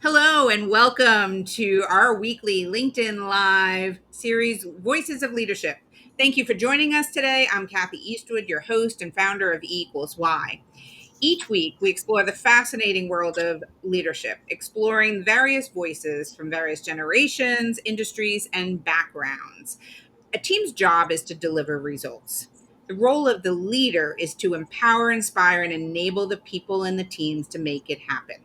Hello, and welcome to our weekly LinkedIn Live series, Voices of Leadership. Thank you for joining us today. I'm Kathy Eastwood, your host and founder of E=Y. Each week, we explore the fascinating world of leadership, exploring various voices from various generations, industries, and backgrounds. A team's job is to deliver results. The role of the leader is to empower, inspire, and enable the people in the teams to make it happen.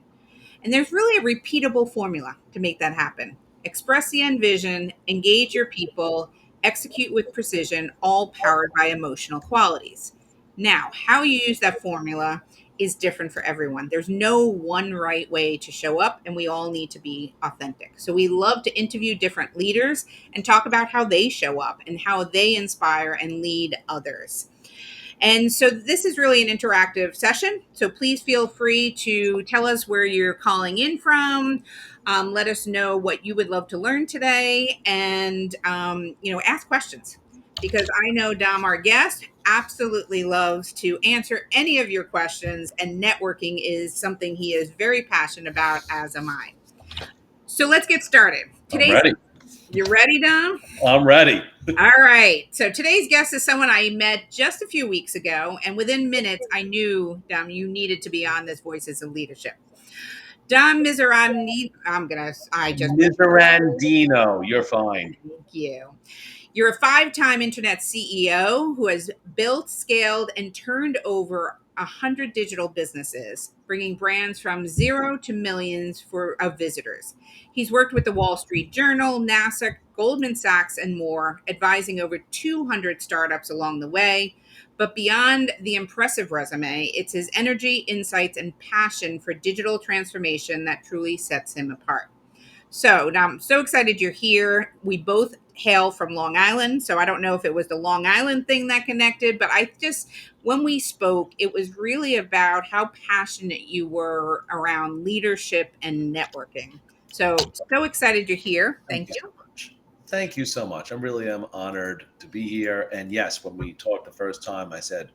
And there's really a repeatable formula to make that happen. Express the end vision, engage your people, execute with precision, all powered by emotional qualities. Now, how you use that formula is different for everyone. There's no one right way to show up, and we all need to be authentic. So, we love to interview different leaders and talk about how they show up and how they inspire and lead others. And so this is really an interactive session. So please feel free to tell us where you're calling in from. Let us know what you would love to learn today, and ask questions, because I know Dom, our guest, absolutely loves to answer any of your questions, and networking is something he is very passionate about, as am I. So let's get started. I'm Today's ready. You ready, Dom? I'm ready. All right. So today's guest is someone I met just a few weeks ago, and within minutes, I knew, Dom, you needed to be on this Voices of Leadership. Dom Miserandino, I just butchered it. Miserandino, you're fine. Thank you. You're a five-time internet CEO who has built, scaled, and turned over 100 digital businesses, bringing brands from zero to millions of visitors. He's worked with the Wall Street Journal, NASA, Goldman Sachs, and more, advising over 200 startups along the way. But beyond the impressive resume, it's his energy, insights, and passion for digital transformation that truly sets him apart. So now I'm so excited you're here. We both hail from Long Island. So I don't know if it was the Long Island thing that connected, but when we spoke, it was really about how passionate you were around leadership and networking. So excited you're here. Thank Thank you you. so much. Thank you so much. I really am honored to be here. And yes, when we talked the first time, I said,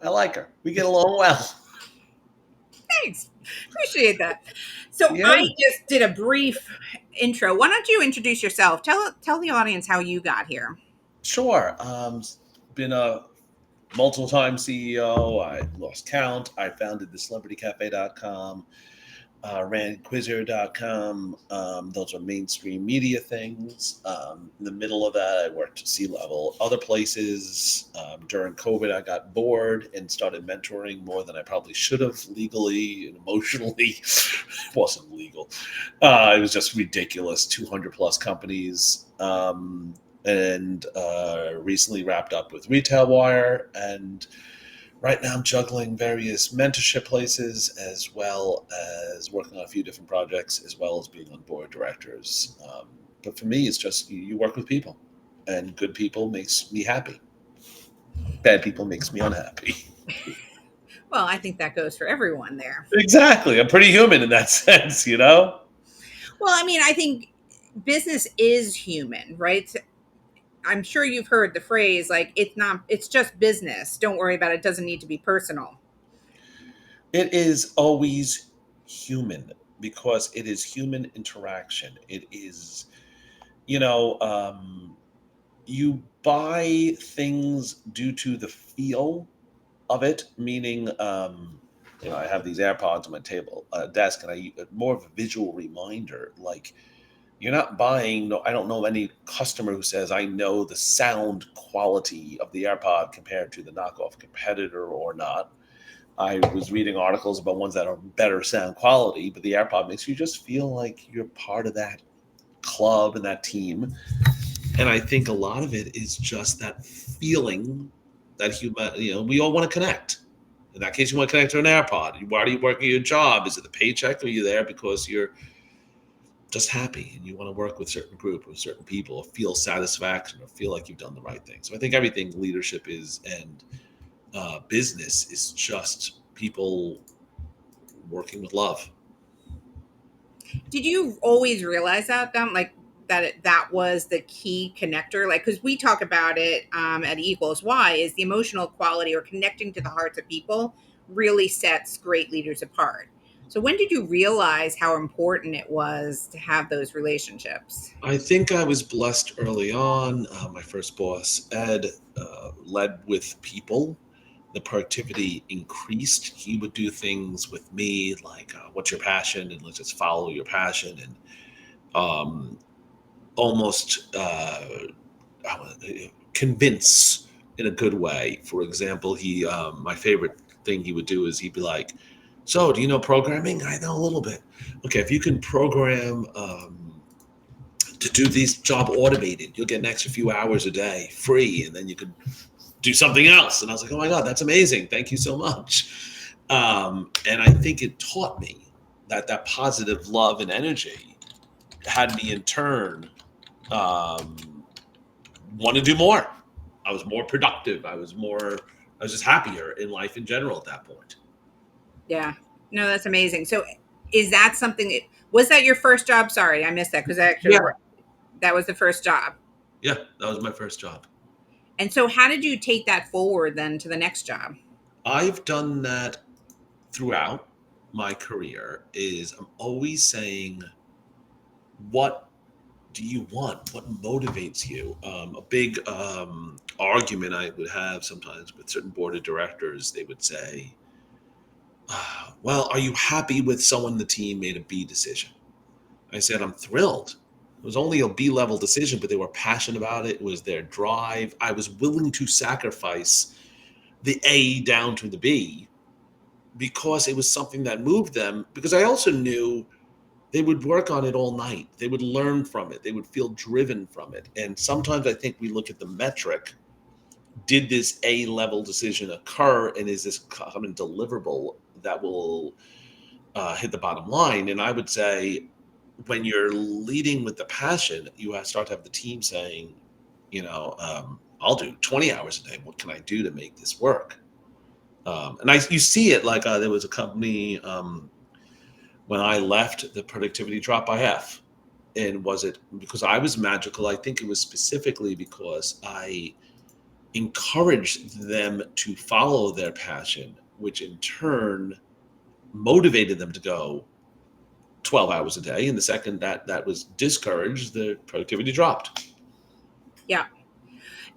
I like her. We get along well. Thanks. Appreciate that. So Yeah, I just did a brief intro. Why don't you introduce yourself? Tell the audience how you got here. sure. Been a multiple time CEO. I lost count. I founded the celebritycafe.com. Ran Quizzer.com. Those are mainstream media things. In the middle of that, I worked C-level other places. During COVID, I got bored and started mentoring more than I probably should have legally and emotionally. It wasn't legal. It was just ridiculous. 200 plus companies. And recently wrapped up with Retail Wire, and right now I'm juggling various mentorship places as well as working on a few different projects as well as being on board directors. But for me, it's just you work with people, and good people makes me happy. Bad people makes me unhappy. Well, I think that goes for everyone there. Exactly. I'm pretty human in that sense, you know? Well, I mean, I think business is human, right? I'm sure you've heard the phrase like it's just business. Don't worry about it. It doesn't need to be personal. It is always human because it is human interaction. It is, you know, you buy things due to the feel of it, meaning, I have these AirPods on my table, desk, and I more of a visual reminder. Like, you're not buying. No, I don't know any customer who says I know the sound quality of the AirPod compared to the knockoff competitor or not. I was reading articles about ones that are better sound quality, but the AirPod makes you just feel like you're part of that club and that team. And I think a lot of it is just that feeling that we all want to connect. In that case, you want to connect to an AirPod. Why are you working your job? Is it the paycheck? Or are you there because you're just happy and you want to work with certain group or certain people, or feel satisfaction, or feel like you've done the right thing? So I think everything leadership is, and business is just people working with love. Did you always realize that, Dom? Like that was the key connector? Like, because we talk about it at E=Y, is the emotional quality or connecting to the hearts of people really sets great leaders apart. So when did you realize how important it was to have those relationships? I think I was blessed early on. My first boss, Ed, led with people. The productivity increased. He would do things with me like, "What's your passion?" and let's just follow your passion, and um, almost convince in a good way. For example, my favorite thing he would do is he'd be like, "So, do you know programming?" "I know a little bit." "Okay, if you can program to do this job automated, you'll get an extra few hours a day free, and then you can do something else." And I was like, "Oh my god, that's amazing! Thank you so much." And I think it taught me that positive love and energy had me in turn um, want to do more. I was more productive. I was just happier in life in general at that point. Yeah. No, that's amazing. So is that something was that your first job? Sorry, I missed that because I actually Yeah, that was the first job. yeah, that was my first job. And so how did you take that forward then to the next job? I've done that throughout my career. Is I'm always saying, what do you want? What motivates you? A big argument I would have sometimes with certain board of directors, they would say, "Well, are you happy with someone on the team made a B decision?" I said, "I'm thrilled. It was only a B level decision, but they were passionate about it. It was their drive. I was willing to sacrifice the A down to the B because it was something that moved them. Because I also knew they would work on it all night. They would learn from it. They would feel driven from it. And sometimes I think we look at the metric. Did this A level decision occur? And is this common deliverable that will hit the bottom line?" And I would say, when you're leading with the passion, you start to have the team saying, "I'll do 20 hours a day. What can I do to make this work?" And you see it like there was a company when I left, the productivity dropped by half. And was it because I was magical? I think it was specifically because I encouraged them to follow their passion, which in turn motivated them to go 12 hours a day. And the second that was discouraged, the productivity dropped. Yeah.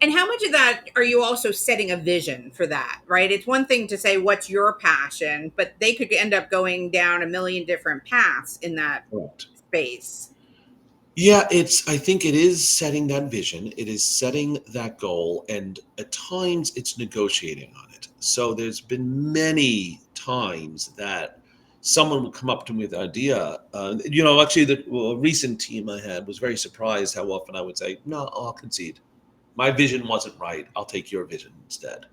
And how much of that are you also setting a vision for that, right? It's one thing to say what's your passion, but they could end up going down a million different paths in that Correct. space. Yeah, I think it is setting that vision. It is setting that goal. And at times it's negotiating on it. So there's been many times that someone will come up to me with an idea. Actually, a recent team I had was very surprised how often I would say, "No, I'll concede. My vision wasn't right. I'll take your vision instead."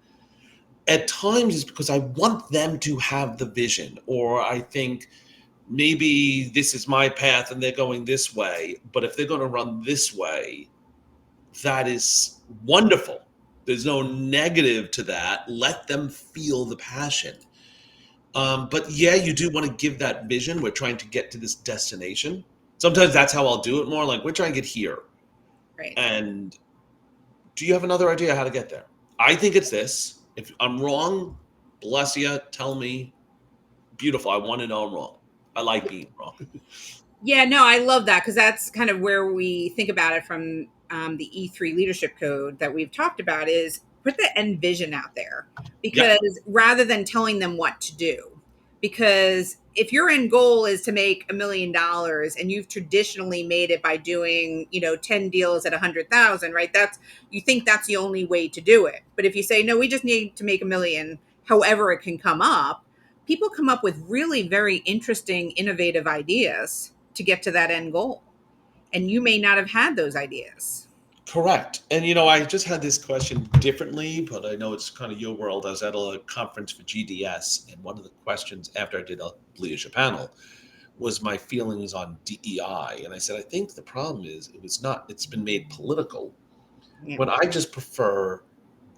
At times it's because I want them to have the vision, or I think maybe this is my path and they're going this way. But if they're going to run this way, that is wonderful. There's no negative to that. Let them feel the passion. But yeah, you do want to give that vision. We're trying to get to this destination. Sometimes that's how I'll do it more like, we're trying to get here. Right. And do you have another idea how to get there? I think it's this. If I'm wrong, bless you, tell me. Beautiful. I want to know I'm wrong. I like being wrong. Yeah, no, I love that because that's kind of where we think about it from the E3 leadership code that we've talked about is put the end vision out there Yeah. because rather than telling them what to do. Because if your end goal is to make $1 million and you've traditionally made it by doing, 10 deals at 100,000, right? You think that's the only way to do it. But if you say, no, we just need to make a million, however it can come up, people come up with really very interesting, innovative ideas to get to that end goal. And you may not have had those ideas. Correct. And I just had this question differently, but I know it's kind of your world. I was at a conference for GDS, and one of the questions after I did a leadership panel was my feelings on DEI. And I said, I think the problem is it's been made political Yeah. when I just prefer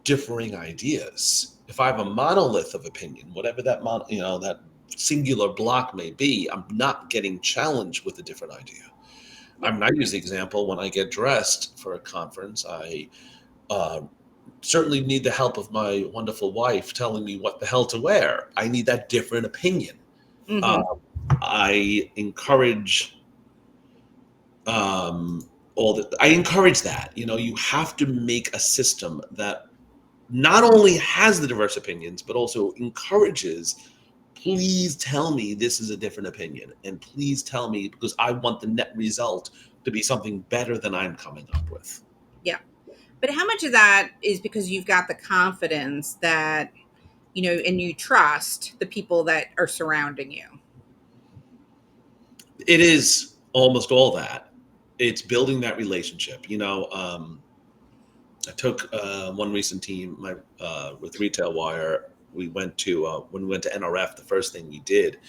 differing ideas. If I have a monolith of opinion, whatever that singular block may be, I'm not getting challenged with a different idea. I use the example when I get dressed for a conference. I uh, certainly need the help of my wonderful wife telling me what the hell to wear. I need that different opinion. Uh, Mm-hmm. I encourage I encourage that. You have to make a system that not only has the diverse opinions, but also encourages, please tell me this is a different opinion. And please tell me, because I want the net result to be something better than I'm coming up with. Yeah. But how much of that is because you've got the confidence that, and you trust the people that are surrounding you? It is almost all that. It's building that relationship. I took one recent team, with Retail Wire. We went to when we went to NRF. The first thing we did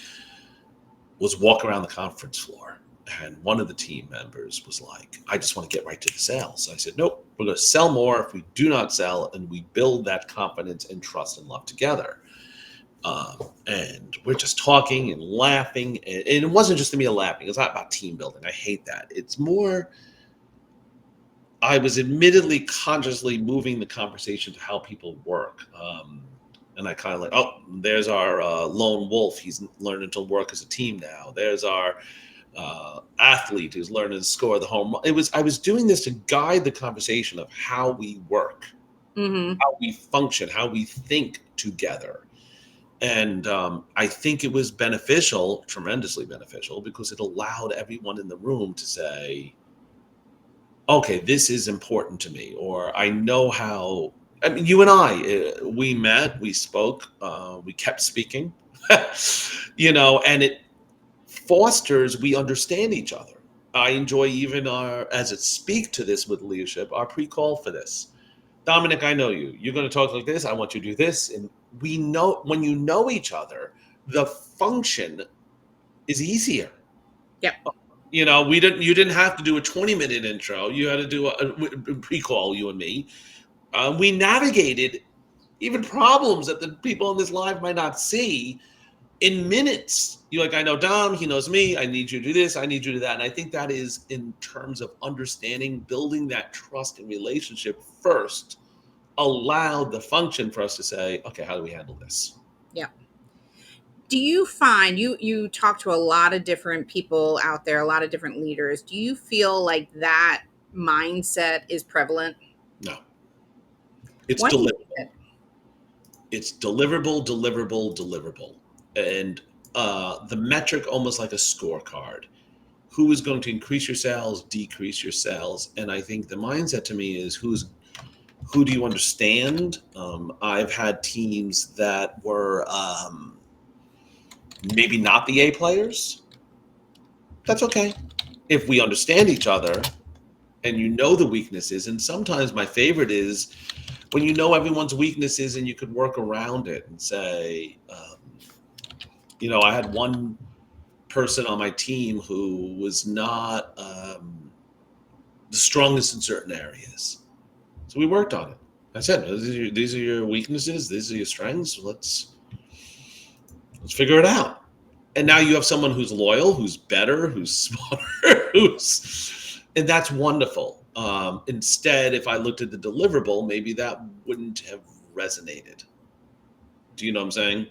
was walk around the conference floor, and one of the team members was like, "I just want to get right to the sales." I said, "Nope, we're going to sell more if we do not sell, and we build that confidence and trust and love together." And we're just talking and laughing, and it wasn't just me laughing. It's not about team building. I hate that. It's more, I was admittedly consciously moving the conversation to how people work. And I kind of like, oh, there's our lone wolf. He's learning to work as a team now. There's our athlete who's learning to score the home run. I was doing this to guide the conversation of how we work, Mm-hmm. how we function, how we think together. And I think it was beneficial, tremendously beneficial, because it allowed everyone in the room to say, okay, this is important to me, or I know how. I mean, you and I, we met, we spoke, we kept speaking, and it fosters, we understand each other. I enjoy even as it speak to this with leadership, our pre-call for this. Dominic, I know you. You're going to talk like this. I want you to do this. And we know, when you know each other, the function is easier. Yep. You didn't have to do a 20-minute intro. You had to do a pre-call, you and me. We navigated even problems that the people in this live might not see in minutes. You're like, I know Dom, he knows me. I need you to do this. I need you to do that. And I think that is in terms of understanding, building that trust and relationship first, allowed the function for us to say, okay, how do we handle this? Yeah. Do you find you talk to a lot of different people out there, a lot of different leaders? Do you feel like that mindset is prevalent? No, it's Why do you deliverable. think It's deliverable. And the metric, almost like a scorecard. Who is going to increase your sales, decrease your sales? And I think the mindset to me is, who do you understand? I've had teams that were maybe not the A players. That's okay. If we understand each other and you know the weaknesses, and sometimes my favorite is when you know everyone's weaknesses and you could work around it and say, I had one person on my team who was not the strongest in certain areas. So we worked on it. I said, these are your weaknesses. These are your strengths. Let's figure it out. And now you have someone who's loyal, who's better, who's smarter, and that's wonderful. Instead, if I looked at the deliverable, maybe that wouldn't have resonated. Do you know what I'm saying?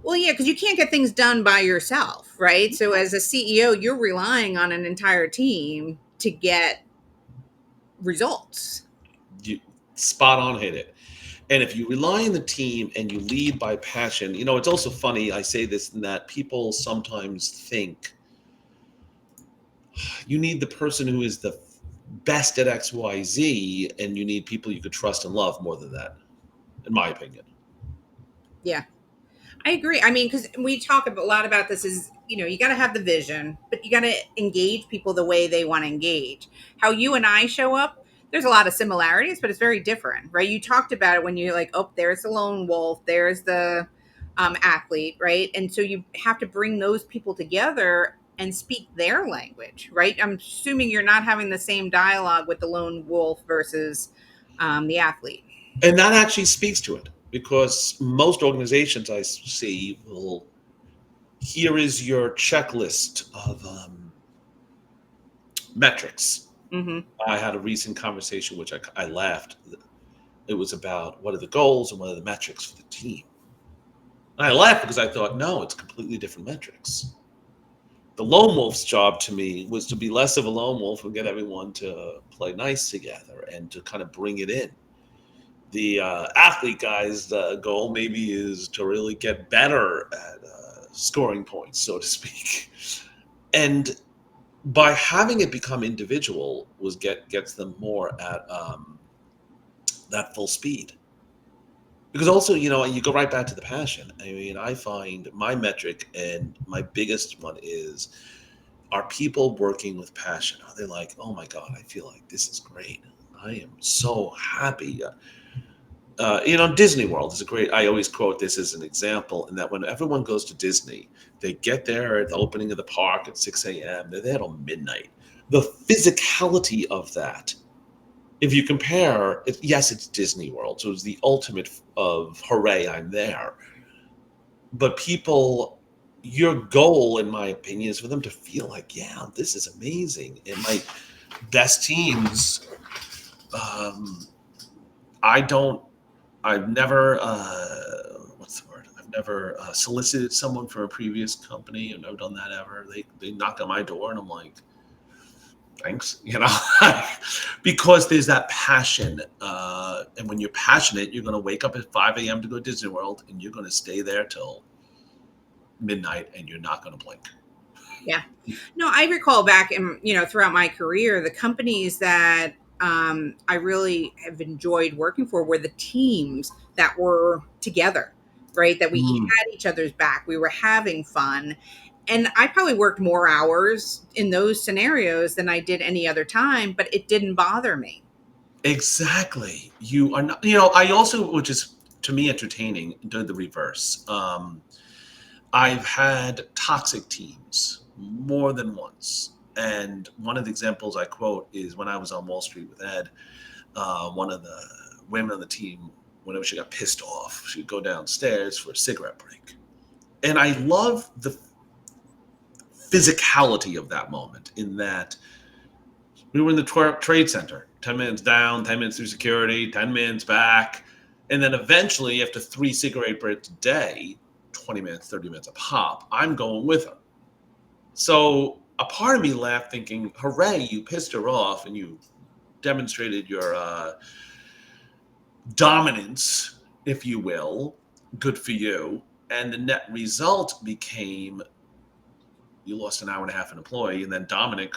Well, yeah, because you can't get things done by yourself, right? So as a CEO, you're relying on an entire team to get results. You spot on hit it. And if you rely on the team and you lead by passion, it's also funny. I say this and that people sometimes think you need the person who is the best at XYZ, and you need people you could trust and love more than that, in my opinion. Yeah. I agree. I mean, because we talk a lot about this is, you got to have the vision, but you got to engage people the way they want to engage. How you and I show up, there's a lot of similarities, but it's very different, right? You talked about it when you're like, oh, there's the lone wolf, there's the athlete, right? And so you have to bring those people together and speak their language, right? I'm assuming you're not having the same dialogue with the lone wolf versus the athlete. And that actually speaks to it, because most organizations I see will, here is your checklist of metrics. Mm-hmm. I had a recent conversation, which I laughed. It was about what are the goals and what are the metrics for the team. And I laughed because I thought, no, it's completely different metrics. The lone wolf's job to me was to be less of a lone wolf and get everyone to play nice together and to kind of bring it in. The athlete guy's goal maybe is to really get better at scoring points, so to speak. And by having it become individual gets them more at that full speed. Because also, you go right back to the passion. I mean, I find my metric and my biggest one is, are people working with passion? Are they like, oh my God, I feel like this is great. I am so happy. Disney World is a great. I always quote this as an example, in that when everyone goes to Disney, they get there at the opening of the park at 6 a.m. They're there till midnight. The physicality of that, if you compare, yes, it's Disney World, so it's the ultimate of hooray, I'm there. But people, your goal, in my opinion, is for them to feel like, yeah, this is amazing. And my best teams, um, I don't I've never, what's the word? I've never solicited someone for a previous company. I've never done that ever. They knock on my door and I'm like, thanks, because there's that passion. And when you're passionate, you're going to wake up at 5 a.m. to go to Disney World and you're going to stay there till midnight and you're not going to blink. Yeah. No, I recall back in, throughout my career, the companies that I really have enjoyed working for were the teams that were together, right? That we Mm, had each other's back. We were having fun. And I probably worked more hours in those scenarios than I did any other time, but it didn't bother me. exactly. You are not, I also, which is to me entertaining, do the reverse. I've had toxic teams more than once. And one of the examples I quote is when I was on Wall Street with Ed, one of the women on the team, whenever she got pissed off, she'd go downstairs for a cigarette break. And I love the physicality of that moment, in that we were in the trade center, 10 minutes down, 10 minutes through security, 10 minutes back. And then eventually, after 3 cigarette breaks a day, 20 minutes, 30 minutes a pop, I'm going with her. So a part of me laughed, thinking, hooray, you pissed her off and you demonstrated your dominance, if you will. Good for you. And the net result became you lost an hour and a half an employee, and then Dominick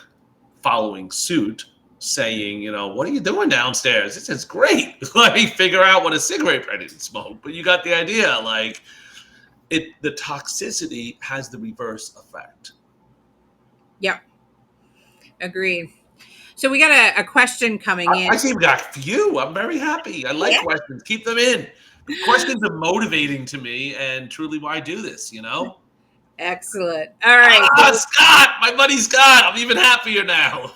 following suit saying, what are you doing downstairs? This is great. Let me figure out what a cigarette I didn't smoke. But you got the idea. Like, the toxicity has the reverse effect. Yep. Agreed. So we got a question coming in. I see we got a few. I'm very happy. I like Yeah. questions. Keep them in. Questions are motivating to me and truly why I do this. Excellent. All right. Scott, my buddy Scott. I'm even happier now.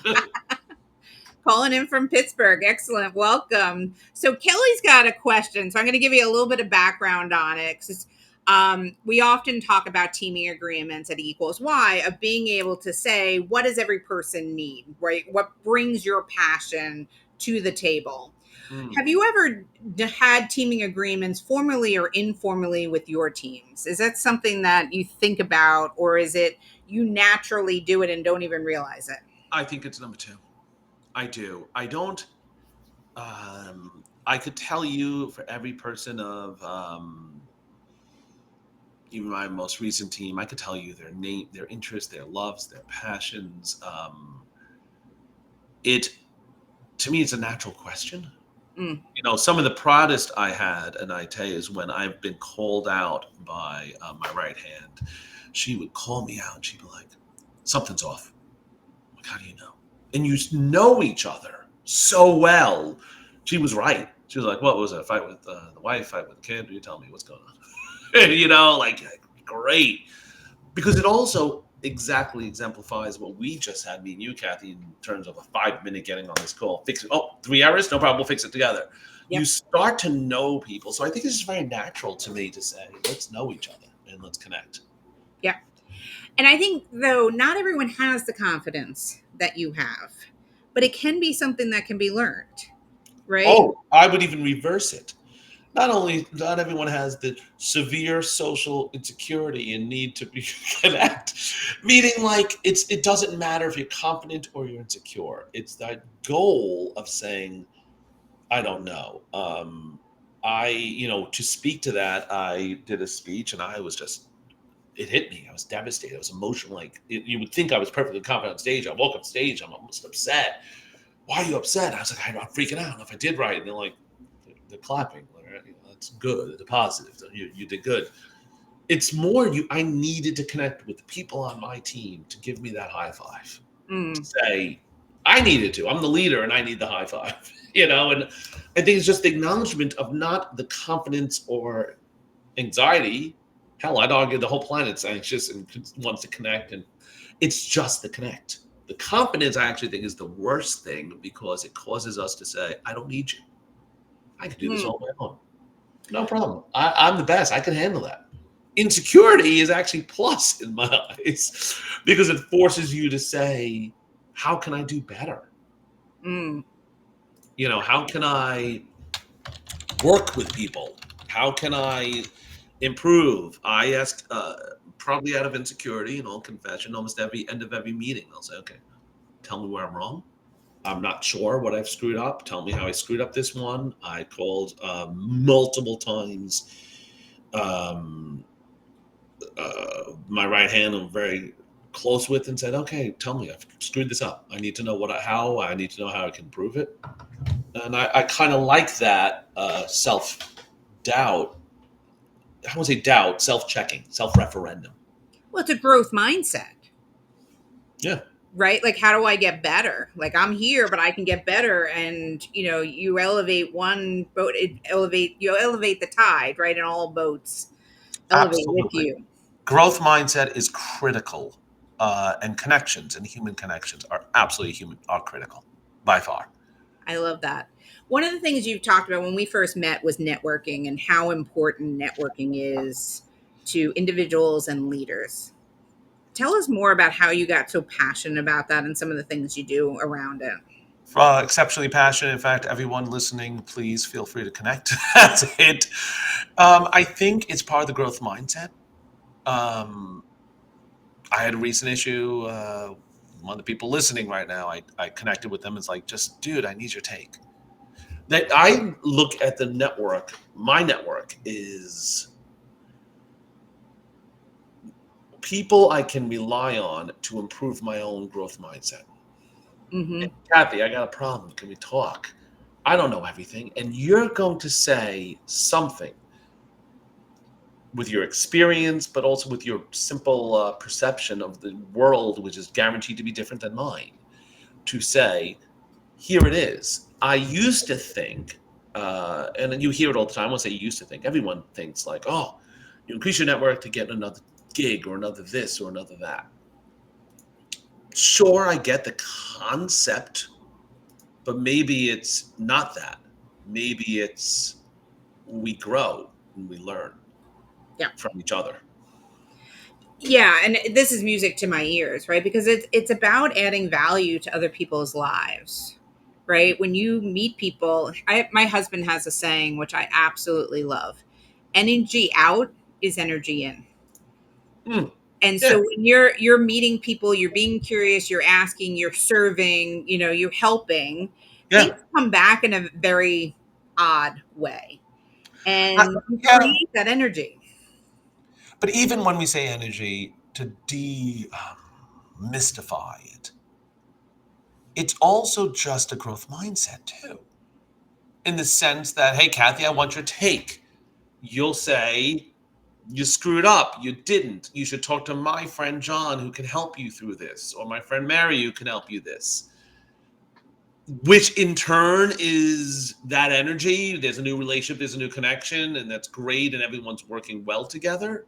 Calling in from Pittsburgh. Excellent. Welcome. So Kelly's got a question. So I'm going to give you a little bit of background on it. 'Cause, we often talk about teaming agreements at Equals Y, of being able to say, what does every person need, right? What brings your passion to the table? Hmm. Have you ever had teaming agreements formally or informally with your teams? Is that something that you think about, or is it you naturally do it and don't even realize it? I think it's number two. I do. I don't. I could tell you for every person of even my most recent team, I could tell you their name, their interests, their loves, their passions. It To me, it's a natural question. Mm. Some of the proudest I had, and I tell you, is when I've been called out by my right hand. She would call me out, and she'd be like, "Something's off." I'm like, how do you know? And you know each other so well. She was right. She was like, "What was it? A fight with the wife? Fight with the kid? You tell me what's going on." Like great, because it also exactly exemplifies what we just had, me and you, Kathy, in terms of a 5 minute getting on this call. Fix it. Oh, 3 hours? No problem. We'll fix it together. You Yep. start to know people. So I think it's just very natural to me to say, let's know each other and let's connect. Yeah. And I think, though, not everyone has the confidence that you have, but it can be something that can be learned, right? Oh, I would even reverse it. not everyone has the severe social insecurity and need to be connect. Meaning, like, it doesn't matter if you're confident or you're insecure. It's that goal of saying, I don't know. To speak to that, I did a speech and I was just, it hit me. I was devastated. I was emotional. Like, you would think I was perfectly confident on stage. I woke up stage. I'm almost upset. Why are you upset? I was like, I'm freaking out. I don't know if I did right. And they're like, they're clapping. Like, that's good. They're positive. You did good. It's more I needed to connect with the people on my team to give me that high five. To Mm. say, I needed to. I'm the leader and I need the high five. And I think it's just the acknowledgement of not the confidence or anxiety. Hell, I'd argue the whole planet's anxious and wants to connect, and it's just the connect. The confidence, I actually think, is the worst thing because it causes us to say, I don't need you. I can do this Mm. all on my own. No problem. I'm the best. I can handle that. Insecurity is actually plus in my eyes because it forces you to say, how can I do better? Mm. How can I work with people? How can I improve? I ask, probably out of insecurity, in all confession, almost every end of every meeting, I'll say, okay, tell me where I'm wrong. I'm not sure what I've screwed up. Tell me how I screwed up this one. I called multiple times. Um, my right hand I'm very close with and said, okay, tell me, I've screwed this up. I need to know how I need to know how I can improve it. And I kind of like that self doubt. I won't say doubt, self checking, self referendum. Well, it's a growth mindset, Yeah, right? Like, how do I get better? Like, I'm here, but I can get better. And, you elevate one boat, you elevate the tide, right? And all boats elevate with absolutely. you. Growth mindset is critical, and connections and human connections are absolutely are critical by far. I love that. One of the things you've talked about when we first met was networking and how important networking is to individuals and leaders. Tell us more about how you got so passionate about that and some of the things you do around it. Exceptionally passionate. In fact, everyone listening, please feel free to connect. That's it. I think it's part of the growth mindset. Um, I had a recent issue. One of the people listening right now, I connected with them. It's like, just, dude, I need your take. That I look at the network. My network is people I can rely on to improve my own growth mindset. Mm-hmm. Kathy, I got a problem. Can we talk? I don't know everything. And you're going to say something with your experience, but also with your simple perception of the world, which is guaranteed to be different than mine, to say, here it is. I used to think, and then you hear it all the time. I won't say you used to think. Everyone thinks like, oh, you increase your network to get another gig or another this or another that. Sure, I get the concept, but maybe it's not that. Maybe it's we grow and we learn Yeah. from each other. Yeah, and this is music to my ears, right? Because it's about adding value to other people's lives, right? When you meet people, my husband has a saying which I absolutely love: "Energy out is energy in." Mm, And yeah, so when you're meeting people, you're being curious, you're asking, you're serving, you're helping, things yeah, come back in a very odd way, I, and you yeah. create that energy. But even when we say energy, to demystify it, it's also just a growth mindset too. In the sense that, hey, Kathy, I want your take. You'll say, you screwed up. You didn't. You should talk to my friend John who can help you through this, or my friend Mary who can help you this. Which in turn is that energy. There's a new relationship, there's a new connection, and that's great, and everyone's working well together.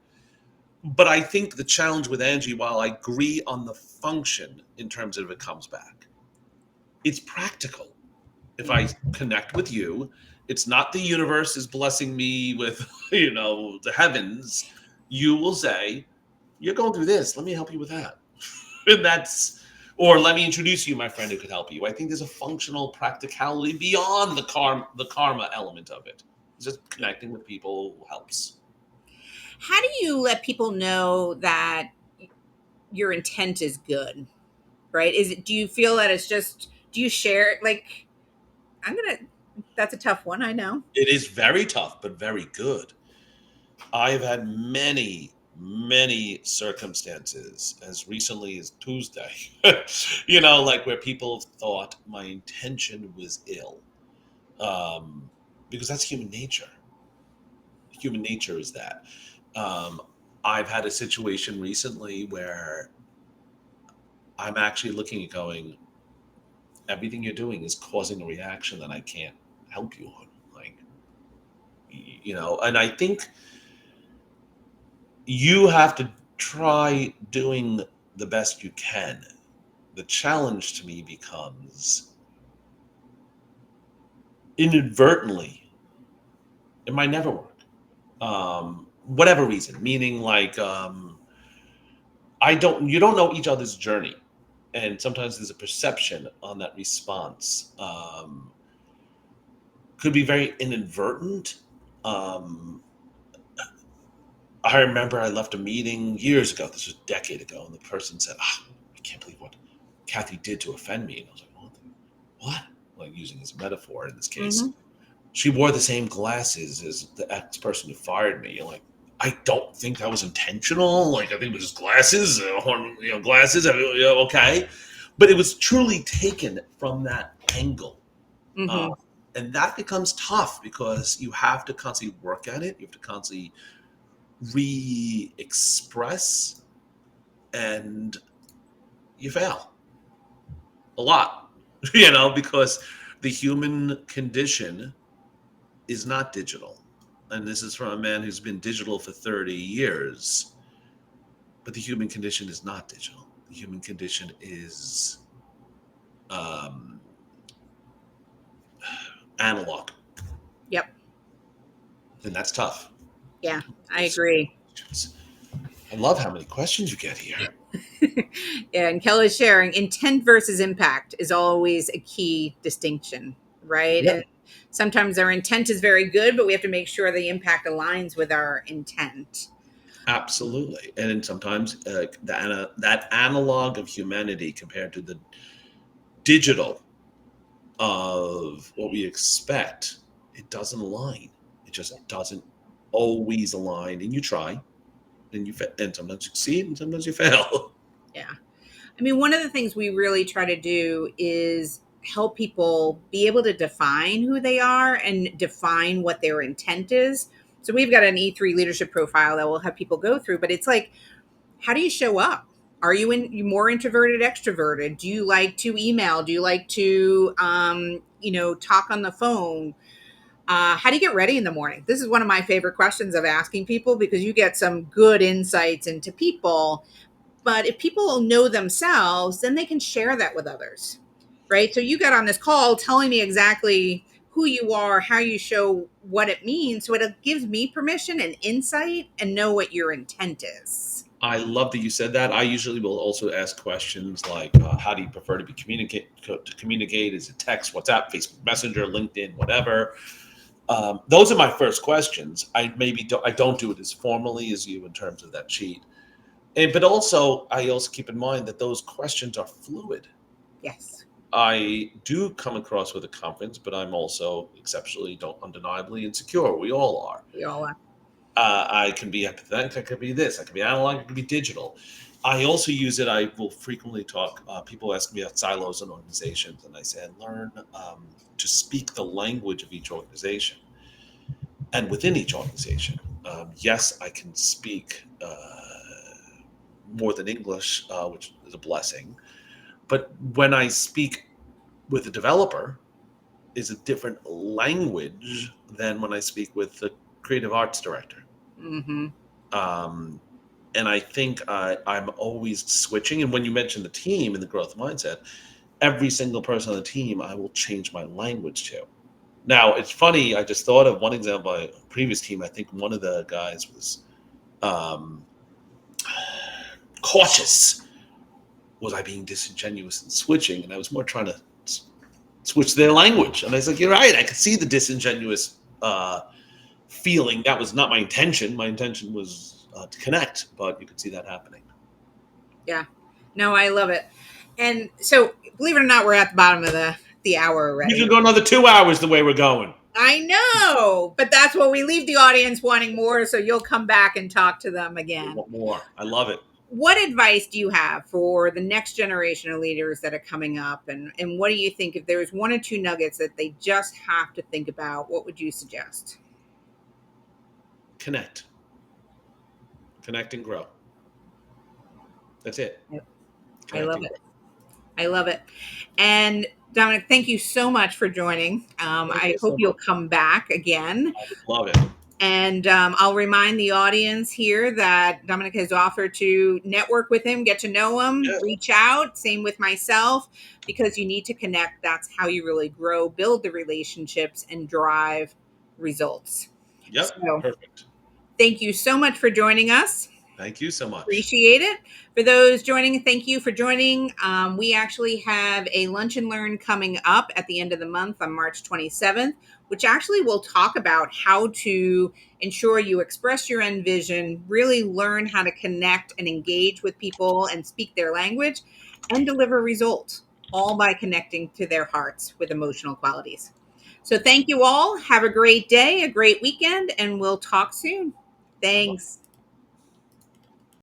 But I think the challenge with Angie, while I agree on the function in terms of if it comes back, it's practical. If I connect with you, it's not the universe is blessing me with, the heavens. You will say, you're going through this. Let me help you with that. And or let me introduce you, my friend who could help you. I think there's a functional practicality beyond the karma element of it. Just connecting with people helps. How do you let people know that your intent is good? Right? Is it, do you feel that it's just, do you share it? Like, I'm going to, that's a tough one. I know. It is very tough, but very good. I've had many circumstances as recently as Tuesday, like where people thought my intention was ill. Um, because that's human nature. Human nature is that. Um, I've had a situation recently where I'm actually looking at going, everything you're doing is causing a reaction that I can't help you on. Like, and I think you have to try doing the best you can. The challenge to me becomes inadvertently, it might never work. Whatever reason, meaning like, you don't know each other's journey. And sometimes there's a perception on that response. Could be very inadvertent. Um, I remember I left a meeting years ago. This was a decade ago, and the person said, I can't believe what Kathy did to offend me. And I was like, what? Like using as a metaphor in this case. Mm-hmm. She wore the same glasses as the ex person who fired me. Like, I don't think that was intentional. Like, I think it was glasses, glasses. Okay, but it was truly taken from that angle, uh, Mm-hmm. and that becomes tough because you have to constantly work at it. You have to constantly re-express, and you fail a lot, because the human condition is not digital. And this is from a man who's been digital for 30 years. But the human condition is not digital. The human condition is um, analog. Yep. And that's tough. Yeah, I agree. I love how many questions you get here. Yeah, and Kelly's sharing intent versus impact is always a key distinction, right? Yep, And sometimes our intent is very good, but we have to make sure the impact aligns with our intent. absolutely. And then sometimes that analog of humanity compared to the digital of what we expect, it doesn't align. It just doesn't always align. And you try, and and sometimes you succeed, and sometimes you fail. Yeah. I mean, one of the things we really try to do is help people be able to define who they are and define what their intent is. So we've got an E3 leadership profile that we'll have people go through, but it's like, how do you show up? Are you more introverted, extroverted? Do you like to email? Do you like to, talk on the phone? How do you get ready in the morning? This is one of my favorite questions of asking people because you get some good insights into people. But if people know themselves, then they can share that with others, right? So you got on this call telling me exactly who you are, how you show what it means. So it gives me permission and insight and know what your intent is. I love that you said that. I usually will also ask questions like, "How do you prefer to be communicate? Is it text, WhatsApp, Facebook Messenger, LinkedIn, whatever?" Those are my first questions. I don't do it as formally as you in terms of that sheet, but also I also keep in mind that those questions are fluid. Yes. I do come across with a confidence, but I'm also exceptionally, don't undeniably insecure. We all are. We all are. I can be empathetic. I could be this. I could be analog. I could be digital. I also use it. I will frequently talk. People ask me about silos in organizations, and I say learn to speak the language of each organization, and within each organization. Yes, I can speak more than English, which is a blessing. But when I speak with a developer, is a different language than when I speak with the creative arts director. Mm-hmm. Um, and I think I'm always switching. And when you mention the team and the growth mindset, every single person on the team, I will change my language to. Now, it's funny. I just thought of one example. A previous team, I think one of the guys was um, cautious. Was I being disingenuous and switching? And I was more trying to switch their language. And I was like, you're right. I could see the disingenuous feeling. That was not my intention. My intention was to connect, but you could see that happening. Yeah. No, I love it. And so, believe it or not, we're at the bottom of the hour We already. could go another 2 hours the way we're going. I know, but that's what we leave the audience wanting more. So you'll come back and talk to them We again. want more. I love it. What advice do you have for the next generation of leaders that are coming up? And what do you think if there's one or two nuggets that they just have to think about? What would you suggest? Connect. Connect and grow. That's it. Yep. I Connect love and it. grow. I love it. And Dominick, thank you so much for joining. Thank I you hope so you'll much. come back again. I would love it. And I'll remind the audience here that Dominick has offered to network with him, get to know him, Yes. reach out. Same with myself, because you need to connect. That's how you really grow, build the relationships, and drive results. Yep. So Perfect. thank you so much for joining us. Thank you so much. Appreciate it. For those joining, thank you for joining. We actually have a lunch and learn coming up at the end of the month on March 27th, which actually will talk about how to ensure you express your end vision, really learn how to connect and engage with people and speak their language and deliver results, all by connecting to their hearts with emotional qualities. So thank you all. Have a great day, a great weekend, and we'll talk soon. I love it. Thanks.